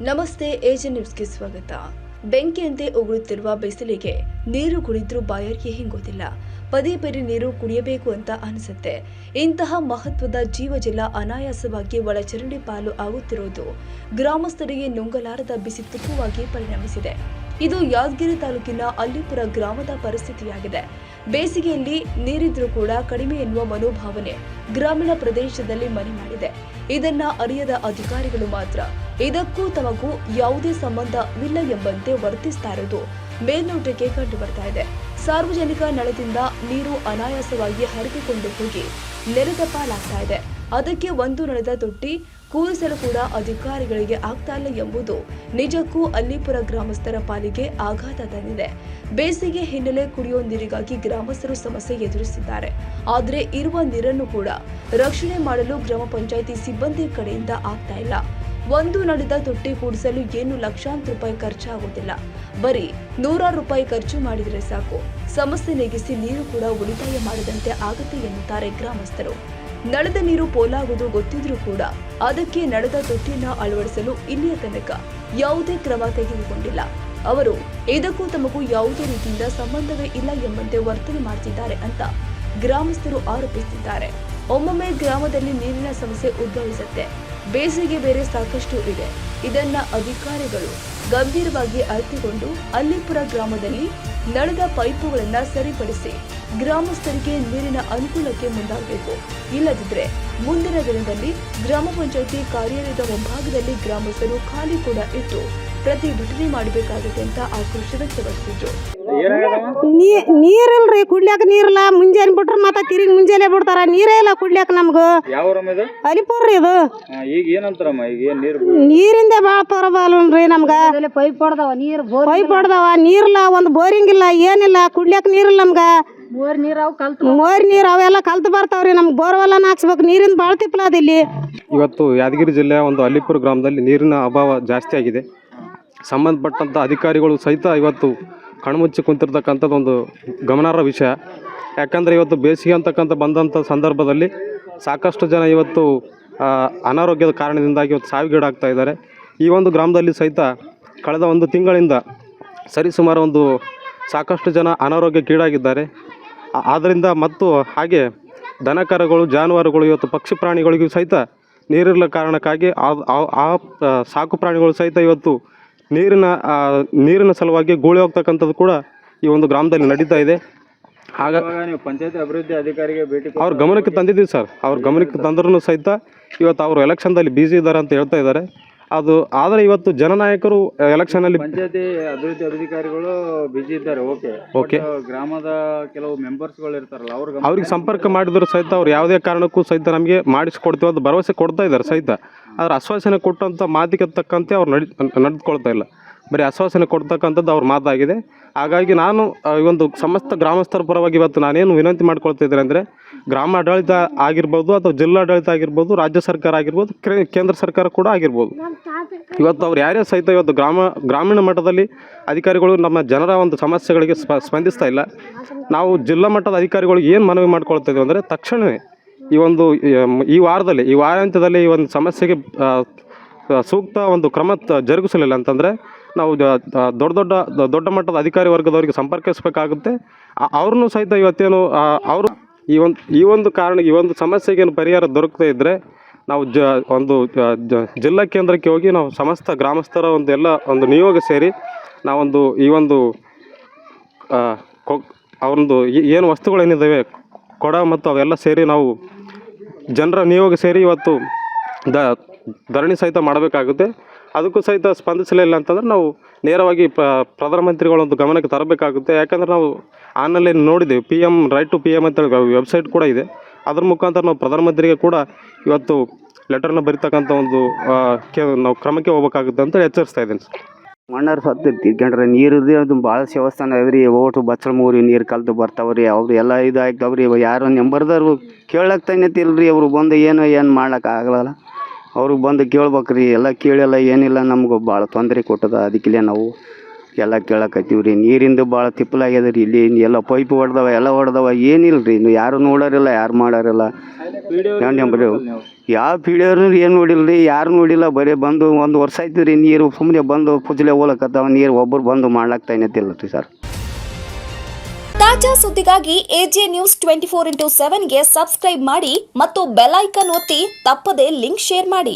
ನಮಸ್ತೆ, ಏಜೆ ನ್ಯೂಸ್ಗೆ ಸ್ವಾಗತ. ಬೆಂಕಿಯಂತೆ ಉಗುಳುತ್ತಿರುವ ಬಿಸಿಲಿಗೆ ನೀರು ಕುಡಿದ್ರೂ ಬಾಯಾರಿಕೆ ಹಿಂಗೋದಿಲ್ಲ. ಪದೇ ಪದೇ ನೀರು ಕುಡಿಯಬೇಕು ಅಂತ ಅನಿಸುತ್ತೆ. ಇಂತಹ ಮಹತ್ವದ ಜೀವಜಲ ಅನಾಯಾಸವಾಗಿ ಒಳಚರಂಡಿ ಪಾಲು ಆಗುತ್ತಿರುವುದು ಗ್ರಾಮಸ್ಥರಿಗೆ ನುಂಗಲಾರದ ಬಿಸಿ ತುಪ್ಪವಾಗಿ ಪರಿಣಮಿಸಿದೆ. ಇದು ಯಾದಗಿರಿ ತಾಲೂಕಿನ ಅಲ್ಲಿಪುರ ಗ್ರಾಮದ ಪರಿಸ್ಥಿತಿಯಾಗಿದೆ. ಬೇಸಿಗೆಯಲ್ಲಿ ನೀರಿದ್ರೂ ಕೂಡ ಕಡಿಮೆ ಎನ್ನುವ ಮನೋಭಾವನೆ ಗ್ರಾಮೀಣ ಪ್ರದೇಶದಲ್ಲಿ ಮನೆ ಮಾಡಿದೆ. ಇದನ್ನ ಅರಿಯದ ಅಧಿಕಾರಿಗಳು ಮಾತ್ರ ಇದಕ್ಕೂ ತಮಗೂ ಯಾವುದೇ ಸಂಬಂಧವಿಲ್ಲ ಎಂಬಂತೆ ವರ್ತಿಸ್ತಾ ಇರೋದು ಮೇಲ್ನೋಟಕ್ಕೆ ಕಂಡು ಬರ್ತಾ ಇದೆ. ಸಾರ್ವಜನಿಕ ನಳದಿಂದ ನೀರು ಅನಾಯಾಸವಾಗಿ ಹರಿದುಕೊಂಡು ಹೋಗಿ ನೆಲದ ಪಾಲಾಗ್ತಾ ಇದೆ. ಅದಕ್ಕೆ ಒಂದು ನಳದ ತೊಟ್ಟಿ ಕೂರಿಸಲು ಕೂಡ ಅಧಿಕಾರಿಗಳಿಗೆ ಆಗ್ತಾ ಇಲ್ಲ ಎಂಬುದು ನಿಜಕ್ಕೂ ಅಲ್ಲಿಪುರ ಗ್ರಾಮಸ್ಥರ ಪಾಲಿಗೆ ಆಘಾತ ತಂದಿದೆ. ಬೇಸಿಗೆ ಹಿನ್ನೆಲೆ ಕುಡಿಯುವ ನೀರಿಗಾಗಿ ಗ್ರಾಮಸ್ಥರು ಸಮಸ್ಯೆ ಎದುರಿಸಿದ್ದಾರೆ. ಆದರೆ ಇರುವ ನೀರನ್ನು ಕೂಡ ರಕ್ಷಣೆ ಮಾಡಲು ಗ್ರಾಮ ಪಂಚಾಯಿತಿ ಸಿಬ್ಬಂದಿ ಕಡೆಯಿಂದ ಆಗ್ತಾ ಇಲ್ಲ. ಒಂದು ನಳದ ತೊಟ್ಟಿ ಕೂಡಿಸಲು ಏನು ಲಕ್ಷಾಂತರ ರೂಪಾಯಿ ಖರ್ಚಾಗುವುದಿಲ್ಲ. ಬರೀ ನೂರಾರು ರೂಪಾಯಿ ಖರ್ಚು ಮಾಡಿದರೆ ಸಾಕು. ಸಮಸ್ಯೆ ನೀಗಿಸಿ ನೀರು ಕೂಡ ಉಳಿತಾಯ ಮಾಡದಂತೆ ಆಗುತ್ತೆ ಎನ್ನುತ್ತಾರೆ ಗ್ರಾಮಸ್ಥರು. ನಳದ ನೀರು ಪೋಲಾಗುವುದು ಗೊತ್ತಿದ್ರೂ ಕೂಡ ಅದಕ್ಕೆ ನಳದ ತೊಟ್ಟಿಯನ್ನು ಅಳವಡಿಸಲು ಇಲ್ಲಿಯ ತನಕ ಯಾವುದೇ ಕ್ರಮ ತೆಗೆದುಕೊಂಡಿಲ್ಲ. ಅವರು ಇದಕ್ಕೂ ತಮಗೂ ಯಾವುದೇ ರೀತಿಯಿಂದ ಸಂಬಂಧವೇ ಇಲ್ಲ ಎಂಬಂತೆ ವರ್ತನೆ ಮಾಡ್ತಿದ್ದಾರೆ ಅಂತ ಗ್ರಾಮಸ್ಥರು ಆರೋಪಿಸಿದ್ದಾರೆ. ಒಮ್ಮೊಮ್ಮೆ ಗ್ರಾಮದಲ್ಲಿ ನೀರಿನ ಸಮಸ್ಯೆ ಉದ್ಭವಿಸುತ್ತೆ. ಬೇಸಿಗೆ ಬೇರೆ ಸಾಕಷ್ಟು ಇದೆ. ಇದನ್ನ ಅಧಿಕಾರಿಗಳು ಗಂಭೀರವಾಗಿ ಅರಿತುಕೊಂಡು ಅಲ್ಲಿಪುರ ಗ್ರಾಮದಲ್ಲಿ ನಳದ ಪೈಪುಗಳನ್ನು ಸರಿಪಡಿಸಿ ಗ್ರಾಮಸ್ಥರಿಗೆ ನೀರಿನ ಅನುಕೂಲಕ್ಕೆ ಮುಂದಾಗಬೇಕು. ಇಲ್ಲದಿದ್ದರೆ ಮುಂದಿನ ದಿನದಲ್ಲಿ ಗ್ರಾಮ ಪಂಚಾಯಿತಿ ಕಾರ್ಯಾಲಯದ ಮುಂಭಾಗದಲ್ಲಿ ಗ್ರಾಮಸ್ಥರು ಖಾಲಿ ಕೂಡ ಇಟ್ಟು ಪ್ರತಿಭಟನೆ ಮಾಡಬೇಕಾಗುತ್ತೆ ಅಂತ ಆಕ್ರೋಶ ವ್ಯಕ್ತಪಡಿಸಿದ್ರು. ನೀರಿಲ್ರಿ, ಕುಡ್ಲಿಕ್ಕ ನೀರಿಲ್ಲ. ಮುಂಜಾನೆ ಬಿಟ್ರೆ ಮತ್ತೆ ತಿರುಗಿ ಮುಂಜಾನೆ ಬಿಡ್ತಾರ. ನೀರೇ ಇಲ್ಲ ಕುಡ್ಲಿಕ್ಕ ನಮ್ಗೆ. ಅಲಿಪುರ ರೀ ಇದು. ನೀರಿಂದ ಭಾಳ ಪರಬಾಲ್ರಿ ನಮ್ಗೆ. ಪೈಪ್ ಹೊಡ್ದವ ನೀರಿಲ್ಲ, ಒಂದು ಬೋರಿಂಗ್ ಇಲ್ಲ, ಏನಿಲ್ಲ. ಕುಡ್ಲಿಕ್ಕ ನೀರಿಲ್ಲ ನಮ್ಗೆ. ಮೋರಿ ನೀರು ಅವೆಲ್ಲ ಕಲ್ತು ಬರ್ತಾವ್ರಿ. ನಮ್ಗೆ ಬೋರ್ವೆಲ್ಲ ಹಾಕ್ಸ್ಬೇಕು. ನೀರಿಂದ ಭಾಳ ತಿಪ್ಪಲ ಅದ ಇಲ್ಲಿ. ಇವತ್ತು ಯಾದಗಿರಿ ಜಿಲ್ಲೆಯ ಒಂದು ಅಲ್ಲಿಪುರ ಗ್ರಾಮದಲ್ಲಿ ನೀರಿನ ಅಭಾವ ಜಾಸ್ತಿ ಆಗಿದೆ. ಸಂಬಂಧಪಟ್ಟಂಥ ಅಧಿಕಾರಿಗಳು ಸಹಿತ ಇವತ್ತು ಕಣ್ಮುಚ್ಚಿ ಕುಂತಿರ್ತಕ್ಕಂಥದ್ದು ಒಂದು ಗಮನಾರ್ಹ ವಿಷಯ. ಯಾಕಂದರೆ ಇವತ್ತು ಬೇಸಿಗೆ ಅಂತಕ್ಕಂಥ ಬಂದಂಥ ಸಂದರ್ಭದಲ್ಲಿ ಸಾಕಷ್ಟು ಜನ ಇವತ್ತು ಅನಾರೋಗ್ಯದ ಕಾರಣದಿಂದಾಗಿ ಇವತ್ತು ಸಾವಿಗೀಡಾಗ್ತಾ ಇದ್ದಾರೆ. ಈ ಒಂದು ಗ್ರಾಮದಲ್ಲಿ ಸಹಿತ ಕಳೆದ ಒಂದು ತಿಂಗಳಿಂದ ಸರಿಸುಮಾರು ಒಂದು ಸಾಕಷ್ಟು ಜನ ಅನಾರೋಗ್ಯಕ್ಕೀಡಾಗಿದ್ದಾರೆ. ಆದ್ದರಿಂದ ಮತ್ತು ಹಾಗೆ ದನಕರುಗಳು, ಜಾನುವಾರುಗಳು, ಇವತ್ತು ಪಕ್ಷಿ ಪ್ರಾಣಿಗಳಿಗೂ ಸಹಿತ ನೀರಿಲ್ಲ ಕಾರಣಕ್ಕಾಗಿ ಆ ಸಾಕು ಪ್ರಾಣಿಗಳು ಸಹಿತ ಇವತ್ತು ನೀರಿನ ಸಲುವಾಗಿ ಗೂಳಿ ಹೋಗ್ತಕ್ಕಂಥದ್ದು ಕೂಡ ಈ ಒಂದು ಗ್ರಾಮದಲ್ಲಿ ನಡೀತಾ ಇದೆ. ನೀವು ಪಂಚಾಯತ್ ಅಭಿವೃದ್ಧಿ ಅಧಿಕಾರಿಗೆ ಭೇಟಿ ಅವ್ರ ಗಮನಕ್ಕೆ ತಂದಿದ್ದೀವಿ ಸರ್. ಅವ್ರ ಗಮನಕ್ಕೆ ತಂದ್ರೂ ಸಹಿತ ಇವತ್ತು ಅವರು ಎಲೆಕ್ಷನ್ದಲ್ಲಿ ಬ್ಯುಸಿ ಇದ್ದಾರೆ ಅಂತ ಹೇಳ್ತಾ ಇದ್ದಾರೆ. ಅದು ಆದರೆ ಇವತ್ತು ಜನನಾಯಕರು ಎಲೆಕ್ಷನಲ್ಲಿ ಪಂಚಾಯತಿ ಅಭಿವೃದ್ಧಿ ಅಧಿಕಾರಿಗಳು ಬಿಜಿ ಇದ್ದಾರೆ. ಓಕೆ ಗ್ರಾಮದ ಕೆಲವು ಮೆಂಬರ್ಸ್ಗಳು ಇರ್ತಾರಲ್ಲ ಅವ್ರಿಗೆ ಸಂಪರ್ಕ ಮಾಡಿದ್ರು ಸಹಿತ ಅವ್ರು ಯಾವುದೇ ಕಾರಣಕ್ಕೂ ಸಹಿತ ನಮಗೆ ಮಾಡಿಸ್ಕೊಡ್ತೀವಿ ಅಂತ ಭರವಸೆ ಕೊಡ್ತಾ ಇದ್ದಾರೆ ಸಹಿತ. ಆದರೆ ಆಶ್ವಾಸನೆ ಕೊಟ್ಟಂಥ ಮಾತಿಗೆ ತಕ್ಕಂತೆ ಅವ್ರು ನಡೆದುಕೊಳ್ತಾ ಇಲ್ಲ. ಬರೀ ಆಶ್ವಾಸನೆ ಕೊಡ್ತಕ್ಕಂಥದ್ದು ಅವ್ರ ಮಾತಾಗಿದೆ. ಹಾಗಾಗಿ ನಾನು ಈ ಒಂದು ಸಮಸ್ತ ಗ್ರಾಮಸ್ಥರ ಪರವಾಗಿ ಇವತ್ತು ನಾನೇನು ವಿನಂತಿ ಮಾಡ್ಕೊಳ್ತಾ ಇದ್ದೇನೆ ಅಂದರೆ, ಗ್ರಾಮ ಆಡಳಿತ ಆಗಿರ್ಬೋದು ಅಥವಾ ಜಿಲ್ಲಾಡಳಿತ ಆಗಿರ್ಬೋದು, ರಾಜ್ಯ ಸರ್ಕಾರ ಆಗಿರ್ಬೋದು, ಕೇಂದ್ರ ಸರ್ಕಾರ ಕೂಡ ಆಗಿರ್ಬೋದು, ಇವತ್ತು ಅವ್ರು ಯಾರೇ ಸಹಿತ ಇವತ್ತು ಗ್ರಾಮೀಣ ಮಟ್ಟದಲ್ಲಿ ಅಧಿಕಾರಿಗಳು ನಮ್ಮ ಜನರ ಒಂದು ಸಮಸ್ಯೆಗಳಿಗೆ ಸ್ಪಂದಿಸ್ತಾ ಇಲ್ಲ. ನಾವು ಜಿಲ್ಲಾ ಮಟ್ಟದ ಅಧಿಕಾರಿಗಳಿಗೆ ಏನು ಮನವಿ ಮಾಡ್ಕೊಳ್ತಾ ಇದ್ದೀವಿ ಅಂದರೆ, ತಕ್ಷಣವೇ ಈ ವಾರಾಂತ್ಯದಲ್ಲಿ ಈ ಒಂದು ಸಮಸ್ಯೆಗೆ ಸೂಕ್ತ ಒಂದು ಕ್ರಮ ಜರುಗಿಸಲಿಲ್ಲ ಅಂತಂದರೆ ನಾವು ದೊಡ್ಡ ಮಟ್ಟದ ಅಧಿಕಾರಿ ವರ್ಗದವರಿಗೆ ಸಂಪರ್ಕಿಸಬೇಕಾಗುತ್ತೆ. ಅವ್ರನ್ನೂ ಸಹಿತ ಇವತ್ತೇನು ಅವರು ಈ ಒಂದು ಸಮಸ್ಯೆಗೆ ಪರಿಹಾರ ದೊರಕದೇ ಇದ್ದರೆ ನಾವು ಜಿಲ್ಲಾ ಕೇಂದ್ರಕ್ಕೆ ಹೋಗಿ ನಾವು ಸಮಸ್ತ ಗ್ರಾಮಸ್ಥರ ಒಂದು ನಿಯೋಗ ಸೇರಿ ನಾವೊಂದು ಅವ್ರದ್ದು ಏನು ವಸ್ತುಗಳೇನಿದ್ದಾವೆ ಕೊಡ ಮತ್ತು ಅವೆಲ್ಲ ಸೇರಿ ನಾವು ಜನರ ನಿಯೋಗ ಸೇರಿ ಇವತ್ತು ಧರಣಿ ಸಹಿತ ಮಾಡಬೇಕಾಗುತ್ತೆ. ಅದಕ್ಕೂ ಸಹಿತ ಸ್ಪಂದಿಸಲಿಲ್ಲ ಅಂತಂದ್ರೆ ನಾವು ನೇರವಾಗಿ ಪ್ರಧಾನಮಂತ್ರಿಗಳೊಂದು ಗಮನಕ್ಕೆ ತರಬೇಕಾಗುತ್ತೆ. ಯಾಕಂದರೆ ನಾವು ಆನ್ಲೈನ್ ನೋಡಿದ್ದೇವೆ, PM ರೈಟ್ ಟು PM ಅಂತೇಳಿ ವೆಬ್ಸೈಟ್ ಕೂಡ ಇದೆ. ಅದ್ರ ಮುಖಾಂತರ ನಾವು ಪ್ರಧಾನಮಂತ್ರಿಗೆ ಕೂಡ ಇವತ್ತು ಲೆಟರ್ನ ಬರೀತಕ್ಕಂಥ ನಾವು ಕ್ರಮಕ್ಕೆ ಹೋಗ್ಬೇಕಾಗುತ್ತೆ ಅಂತ ಎಚ್ಚರಿಸ್ತಾ ಇದ್ದೀನಿ ಸರ್. ಮಣ್ಣಾರು ಸತ್ತು ತಿರ್ಕೊಂಡ್ರೆ ನೀರಿದೆ, ಅದು ಭಾಳ ದೇವಸ್ಥಾನ ಅದ್ರಿ. ಓಟು ಬಚ್ಚಲ ಮೂರಿ ನೀರು ಕಲ್ತು ಬರ್ತಾವ್ರಿ. ಅವ್ರು ಎಲ್ಲ ಇದು ಆಗ್ತಾವ್ರಿ. ಯಾರು ನಂಬರ್ದವ್ರು ಕೇಳಕ್ತಾನೆತಿಲ್ರಿ. ಅವ್ರು ಬಂದು ಏನು ಮಾಡ್ಲಿಕ್ಕೆ ಆಗಲ್ಲ. ಅವ್ರಿಗೆ ಬಂದು ಕೇಳ್ಬೇಕ್ರಿ. ಎಲ್ಲ ಕೇಳಿಲ್ಲ, ಏನಿಲ್ಲ. ನಮ್ಗೆ ಭಾಳ ತೊಂದರೆ ಕೊಟ್ಟದ. ಅದಕ್ಕಿಲ್ಲ ನಾವು ಎಲ್ಲ ಕೇಳಕತ್ತೀವಿ ರೀ ನೀರಿಂದು ಭಾಳ ತಿಪ್ಪಲಾಗ್ಯದ ರೀ ಇಲ್ಲಿ ಎಲ್ಲ ಪೈಪ್ ಹೊಡೆದವ ಏನಿಲ್ಲ ರೀ ಇನ್ನು ಯಾರು ನೋಡೋರಿಲ್ಲ ಯಾರು ಮಾಡೋರಿಲ್ಲ ನಂಬರಿ ಯಾವ ಪೀಳಿಯವ್ರು ಏನು ನೋಡಿಲ್ಲ ರೀ ಯಾರು ನೋಡಿಲ್ಲ ಬರೀ ಬಂದು 1 ವರ್ಷ ಆಯ್ತು ರೀ ನೀರು ಸುಮ್ಮನೆ ಬಂದು ಪುಜ್ಲೆ ಹೋಲಕತ್ತಾವ ನೀರು ಒಬ್ಬರು ಬಂದು ಮಾಡ್ಲಾಗ್ತಾಯಿಲ್ಲ ರೀ ಸರ್. ತಾಜಾ ಸುದ್ದಿಗಾಗಿ ಎಜೆ ನ್ಯೂಸ್ 24/7ಗೆ ಸಬ್ಸ್ಕ್ರೈಬ್ ಮಾಡಿ ಮತ್ತು ಬೆಲ್ ಐಕಾನ್ ಒತ್ತಿ ತಪ್ಪದೇ ಲಿಂಕ್ ಶೇರ್ ಮಾಡಿ.